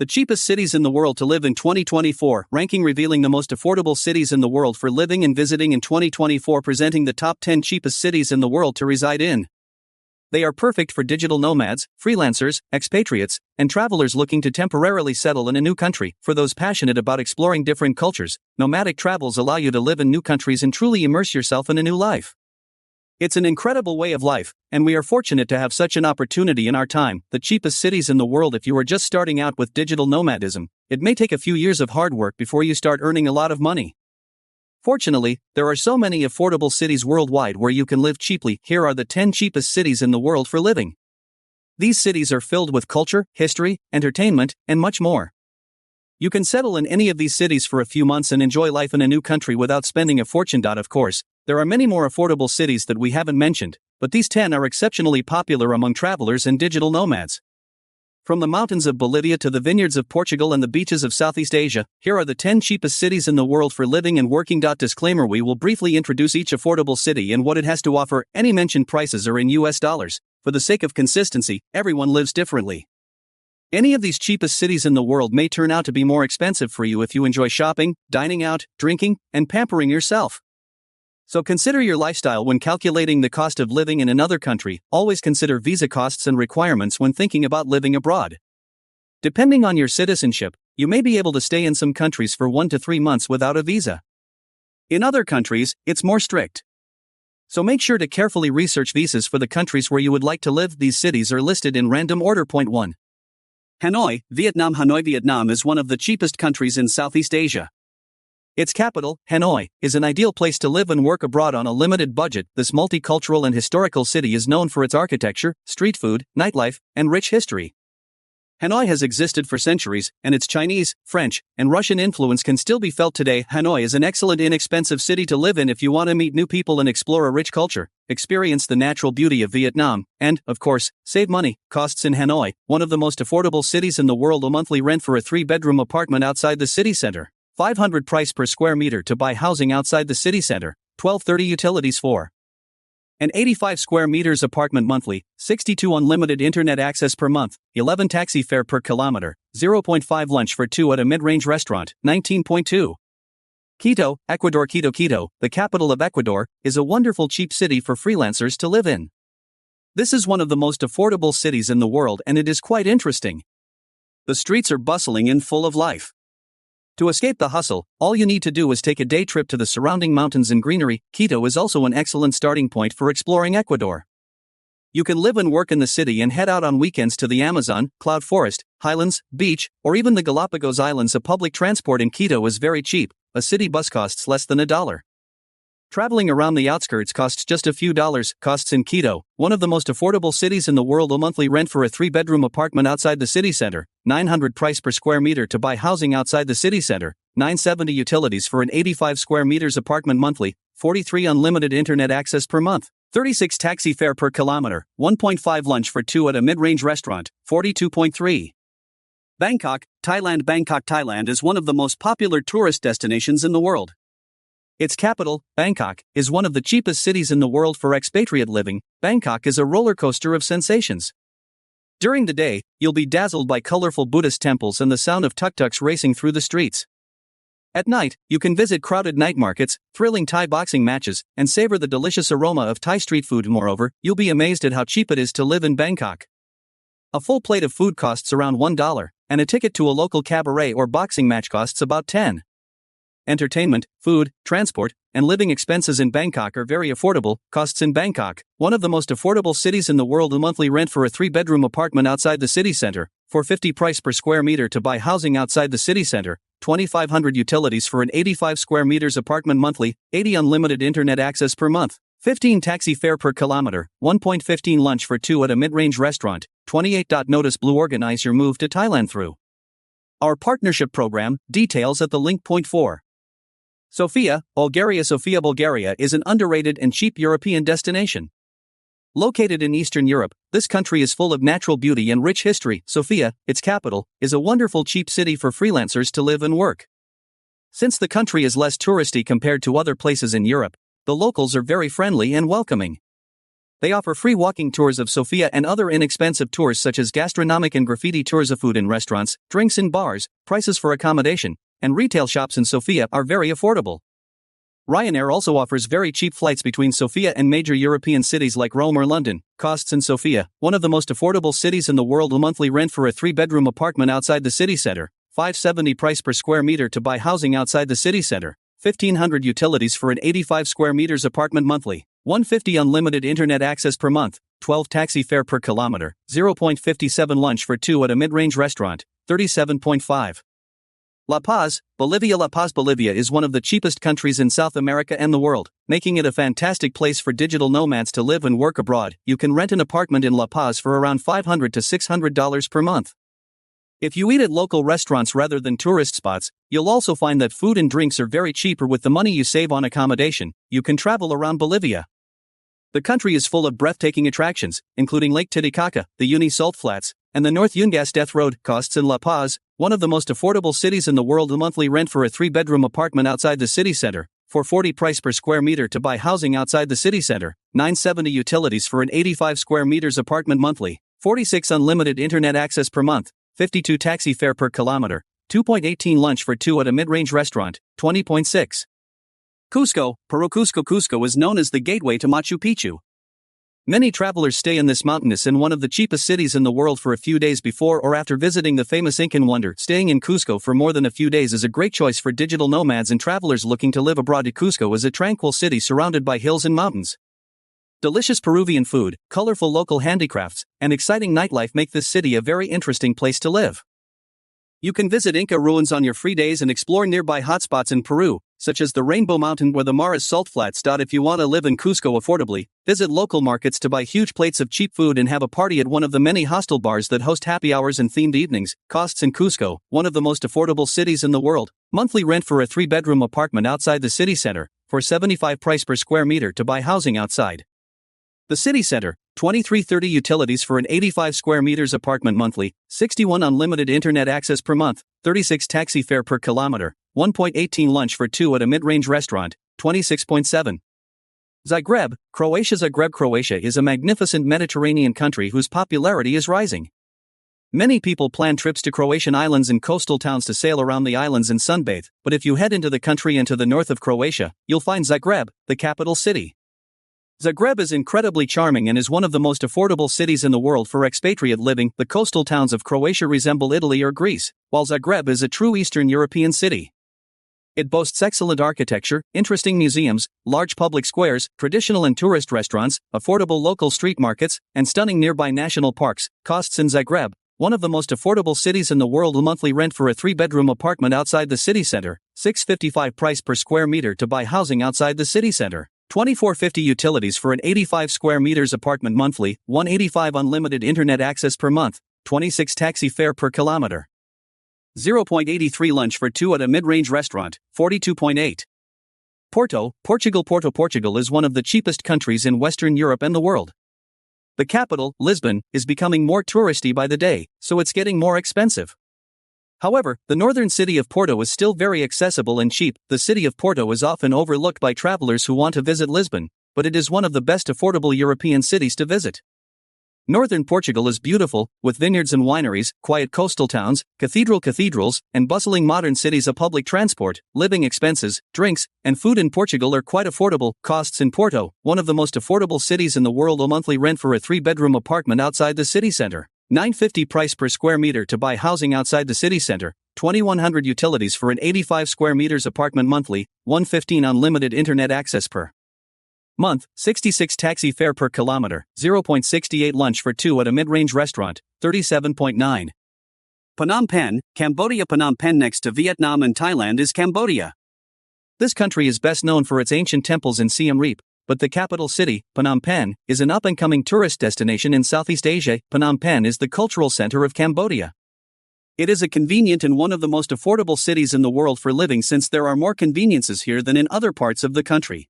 The cheapest cities in the world to live in 2024, ranking revealing the most affordable cities in the world for living and visiting in 2024, presenting the top 10 cheapest cities in the world to reside in. They are perfect for digital nomads, freelancers, expatriates, and travelers looking to temporarily settle in a new country. For those passionate about exploring different cultures, nomadic travels allow you to live in new countries and truly immerse yourself in a new life. It's an incredible way of life, and we are fortunate to have such an opportunity in our time. The cheapest cities in the world. If you are just starting out with digital nomadism, it may take a few years of hard work before you start earning a lot of money. Fortunately, there are so many affordable cities worldwide where you can live cheaply. Here are the 10 cheapest cities in the world for living. These cities are filled with culture, history, entertainment, and much more. You can settle in any of these cities for a few months and enjoy life in a new country without spending a fortune. Of course, there are many more affordable cities that we haven't mentioned, but these 10 are exceptionally popular among travelers and digital nomads. From the mountains of Bolivia to the vineyards of Portugal and the beaches of Southeast Asia, here are the 10 cheapest cities in the world for living and working. Disclaimer: we will briefly introduce each affordable city and what it has to offer. Any mentioned prices are in US dollars. For the sake of consistency, everyone lives differently. Any of these cheapest cities in the world may turn out to be more expensive for you if you enjoy shopping, dining out, drinking, and pampering yourself. So consider your lifestyle when calculating the cost of living in another country. Always consider visa costs and requirements when thinking about living abroad. Depending on your citizenship, you may be able to stay in some countries for 1 to 3 months without a visa. In other countries, it's more strict. So make sure to carefully research visas for the countries where you would like to live. These cities are listed in random order. Point 1. Hanoi, Vietnam. Hanoi, Vietnam is one of the cheapest countries in Southeast Asia. Its capital, Hanoi, is an ideal place to live and work abroad on a limited budget. This multicultural and historical city is known for its architecture, street food, nightlife, and rich history. Hanoi has existed for centuries, and its Chinese, French, and Russian influence can still be felt today. Hanoi is an excellent, inexpensive city to live in if you want to meet new people and explore a rich culture, experience the natural beauty of Vietnam, and, of course, save money. Costs in Hanoi, one of the most affordable cities in the world. A monthly rent for a 3-bedroom apartment outside the city center. $500 price per square meter to buy housing outside the city center, $12.30 utilities for an 85 square meters apartment monthly, $62 unlimited internet access per month, $11 taxi fare per kilometer, 0.5 lunch for 2 at a mid-range restaurant, $19.2. Quito, Ecuador. Quito, the capital of Ecuador, is a wonderful cheap city for freelancers to live in. This is one of the most affordable cities in the world, and it is quite interesting. The streets are bustling and full of life. To escape the hustle, all you need to do is take a day trip to the surrounding mountains and greenery. Quito is also an excellent starting point for exploring Ecuador. You can live and work in the city and head out on weekends to the Amazon, cloud forest, highlands, beach, or even the Galapagos Islands. A public transport in Quito is very cheap. A city bus costs less than $1. Traveling around the outskirts costs just a few dollars. Costs in Quito, one of the most affordable cities in the world. A monthly rent for a 3-bedroom apartment outside the city center, $900 price per square meter to buy housing outside the city center, $970 utilities for an 85 square meters apartment monthly, $43 unlimited internet access per month, $36 taxi fare per kilometer, 1.5 lunch for 2 at a mid-range restaurant, $42.3. Bangkok, Thailand. Bangkok, Thailand is one of the most popular tourist destinations in the world. Its capital, Bangkok, is one of the cheapest cities in the world for expatriate living. Bangkok is a roller coaster of sensations. During the day, you'll be dazzled by colorful Buddhist temples and the sound of tuk-tuks racing through the streets. At night, you can visit crowded night markets, thrilling Thai boxing matches, and savor the delicious aroma of Thai street food. Moreover, you'll be amazed at how cheap it is to live in Bangkok. A full plate of food costs around $1, and a ticket to a local cabaret or boxing match costs about $10. Entertainment, food, transport, and living expenses in Bangkok are very affordable. Costs in Bangkok, one of the most affordable cities in the world. A monthly rent for a 3-bedroom apartment outside the city center, $450 price per square meter to buy housing outside the city center, $2,500 utilities for an 85 square meters apartment monthly, $80 unlimited internet access per month, $15 taxi fare per kilometer, 1.15 lunch for 2 at a mid-range restaurant, $28. Notice Blue. Organize your move to Thailand through our partnership program. Details at the link. Point 4. Sofia, Bulgaria. Sofia, Bulgaria is an underrated and cheap European destination. Located in Eastern Europe, this country is full of natural beauty and rich history. Sofia, its capital, is a wonderful cheap city for freelancers to live and work. Since the country is less touristy compared to other places in Europe, the locals are very friendly and welcoming. They offer free walking tours of Sofia and other inexpensive tours such as gastronomic and graffiti tours of food in restaurants, drinks in bars, prices for accommodation, and retail shops in Sofia are very affordable. Ryanair also offers very cheap flights between Sofia and major European cities like Rome or London. Costs in Sofia, one of the most affordable cities in the world. A monthly rent for a 3-bedroom apartment outside the city center, $570 price per square meter to buy housing outside the city center, $1,500 utilities for an 85 square meters apartment monthly, $150 unlimited internet access per month, $12 taxi fare per kilometer, $0.57 lunch for 2 at a mid-range restaurant, $37.5. La Paz, Bolivia. La Paz, Bolivia is one of the cheapest countries in South America and the world, making it a fantastic place for digital nomads to live and work abroad. You can rent an apartment in La Paz for around $500 to $600 per month. If you eat at local restaurants rather than tourist spots, you'll also find that food and drinks are very cheaper with the money you save on accommodation. You can travel around Bolivia. The country is full of breathtaking attractions, including Lake Titicaca, the Uni Salt Flats, and the North Yungas Death Road. Costs in La Paz, one of the most affordable cities in the world. A monthly rent for a 3-bedroom apartment outside the city center, $440 price per square meter to buy housing outside the city center, $970 utilities for an 85 square meters apartment monthly, $46 unlimited internet access per month, $52 taxi fare per kilometer, $2.18 lunch for 2 at a mid-range restaurant, $20.6. Cusco, Peru. Cusco is known as the gateway to Machu Picchu. Many travelers stay in this mountainous and one of the cheapest cities in the world for a few days before or after visiting the famous Incan wonder. Staying in Cusco for more than a few days is a great choice for digital nomads and travelers looking to live abroad. Cusco is a tranquil city surrounded by hills and mountains. Delicious Peruvian food, colorful local handicrafts, and exciting nightlife make this city a very interesting place to live. You can visit Inca ruins on your free days and explore nearby hotspots in Peru, such as the Rainbow Mountain or the Maras Salt Flats. If you want to live in Cusco affordably, visit local markets to buy huge plates of cheap food and have a party at one of the many hostel bars that host happy hours and themed evenings. Costs in Cusco, one of the most affordable cities in the world. Monthly rent for a 3-bedroom apartment outside the city center, for $75 price per square meter to buy housing outside the city center, $23.30 utilities for an 85 square meters apartment monthly, $61 unlimited internet access per month, $36 taxi fare per kilometer, $1.18 lunch for 2 at a mid-range restaurant, $26.7. Zagreb, Croatia. Zagreb, Croatia is a magnificent Mediterranean country whose popularity is rising. Many people plan trips to Croatian islands and coastal towns to sail around the islands and sunbathe, but if you head into the country and to the north of Croatia, you'll find Zagreb, the capital city. Zagreb is incredibly charming and is one of the most affordable cities in the world for expatriate living. The coastal towns of Croatia resemble Italy or Greece, while Zagreb is a true Eastern European city. It boasts excellent architecture, interesting museums, large public squares, traditional and tourist restaurants, affordable local street markets, and stunning nearby national parks. Costs in Zagreb, one of the most affordable cities in the world. A monthly rent for a 3-bedroom apartment outside the city center, $655 price per square meter to buy housing outside the city center, $24.50 utilities for an 85 square meters apartment monthly, $185 unlimited internet access per month, $26 taxi fare per kilometer, $0.83 lunch for 2 at a mid-range restaurant, $42.8. Porto, Portugal. Portugal is one of the cheapest countries in Western Europe and the world. The capital, Lisbon, is becoming more touristy by the day, so it's getting more expensive. However, the northern city of Porto is still very accessible and cheap. The city of Porto is often overlooked by travelers who want to visit Lisbon, but it is one of the best affordable European cities to visit. Northern Portugal is beautiful, with vineyards and wineries, quiet coastal towns, cathedrals, and bustling modern cities. Public transport, living expenses, drinks, and food in Portugal are quite affordable. Costs in Porto, one of the most affordable cities in the world. A monthly rent for a 3-bedroom apartment outside the city center, $950 price per square meter to buy housing outside the city center, $2,100 utilities for an 85 square meters apartment monthly, $115 unlimited internet access per month, $66 taxi fare per kilometer, $0.68 lunch for 2 at a mid-range restaurant, $37.9. Phnom Penh, Cambodia. Phnom Penh, next to Vietnam and Thailand, is Cambodia. This country is best known for its ancient temples in Siem Reap, but the capital city, Phnom Penh, is an up-and-coming tourist destination in Southeast Asia. Phnom Penh is the cultural center of Cambodia. It is a convenient and one of the most affordable cities in the world for living, since there are more conveniences here than in other parts of the country.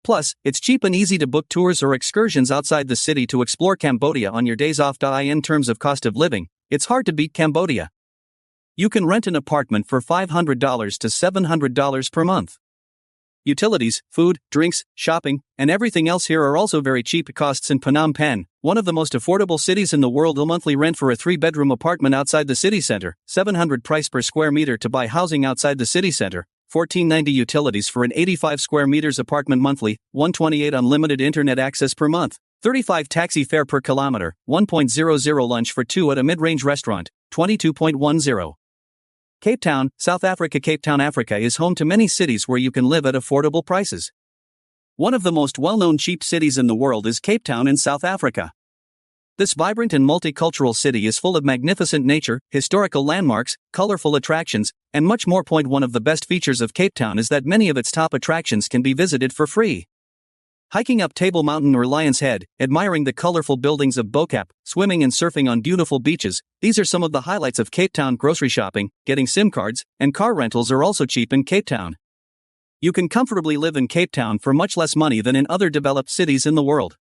Plus, it's cheap and easy to book tours or excursions outside the city to explore Cambodia on your days off. In terms of cost of living, it's hard to beat Cambodia. You can rent an apartment for $500 to $700 per month. Utilities, food, drinks, shopping, and everything else here are also very cheap. Costs in Phnom Penh, one of the most affordable cities in the world. A monthly rent for a 3-bedroom apartment outside the city center, 700 price per square meter. To buy housing outside the city center, 1490. Utilities for an 85 square meters apartment monthly, 128. Unlimited internet access per month, 35. Taxi fare per kilometer, 1.00. Lunch for 2 at a mid-range restaurant, 22.10. Cape Town, South Africa. Cape Town, Africa is home to many cities where you can live at affordable prices. One of the most well-known cheap cities in the world is Cape Town in South Africa. This vibrant and multicultural city is full of magnificent nature, historical landmarks, colorful attractions, and much more. One of the best features of Cape Town is that many of its top attractions can be visited for free. Hiking up Table Mountain or Lion's Head, admiring the colorful buildings of Bokap, swimming and surfing on beautiful beaches, these are some of the highlights of Cape Town. Grocery shopping, getting SIM cards, and car rentals are also cheap in Cape Town. You can comfortably live in Cape Town for much less money than in other developed cities in the world.